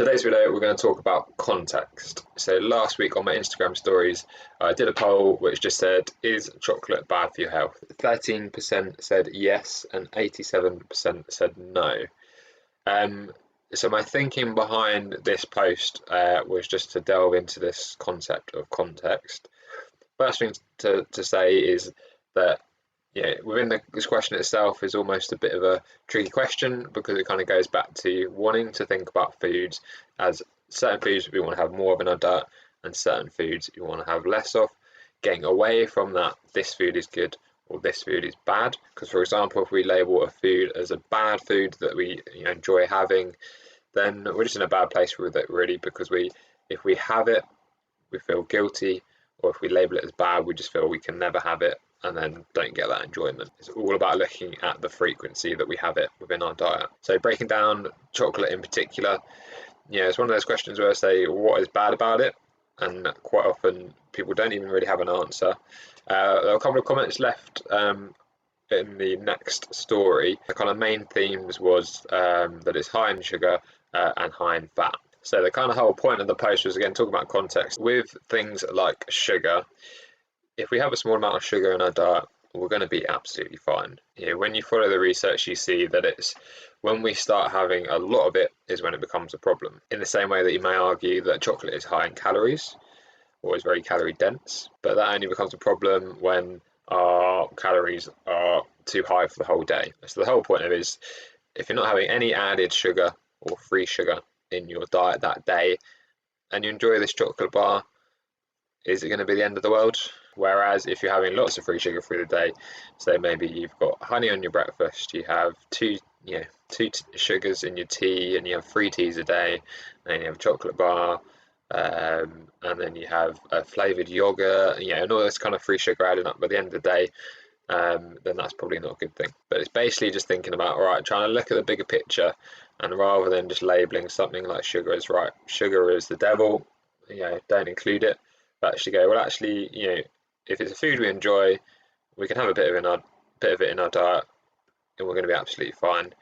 Today's video, we're going to talk about context. So last week on my Instagram stories, I did a poll which just said, is chocolate bad for your health? 13% said yes and 87% said no. So my thinking behind this post was just to delve into this concept of context. First thing to say is that within this question itself is almost a bit of a tricky question because it kind of goes back to wanting to think about foods as certain foods we want to have more of in our diet and certain foods you want to have less of, getting away from that this food is good or this food is bad. Because for example, if we label a food as a bad food that we enjoy having, then we're just in a bad place with it really, because if we have it we feel guilty, or if we label it as bad we just feel we can never have it and then don't get that enjoyment. It's all about looking at the frequency that we have it within our diet. So breaking down chocolate in particular, it's one of those questions where I say, what is bad about it? And quite often people don't even really have an answer. There are a couple of comments left in the next story. The kind of main themes was that it's high in sugar and high in fat. So the kind of whole point of the post was, again, talking about context. With things like sugar, if we have a small amount of sugar in our diet, we're going to be absolutely fine. When you follow the research, you see that it's when we start having a lot of it is when it becomes a problem. In the same way that you may argue that chocolate is high in calories or is very calorie dense, but that only becomes a problem when our calories are too high for the whole day. So the whole point of it is, if you're not having any added sugar or free sugar in your diet that day and you enjoy this chocolate bar, is it going to be the end of the world? Whereas if you're having lots of free sugar through the day, so maybe you've got honey on your breakfast, you have two sugars in your tea, and you have 3 teas a day, and then you have a chocolate bar, and then you have a flavoured yogurt, and all this kind of free sugar adding up by the end of the day, then that's probably not a good thing. But it's basically just thinking about, right, trying to look at the bigger picture, and rather than just labelling something like sugar as right, sugar is the devil, don't include it, but actually go, well, actually, if it's a food we enjoy, we can have a bit of it in our diet, and we're going to be absolutely fine.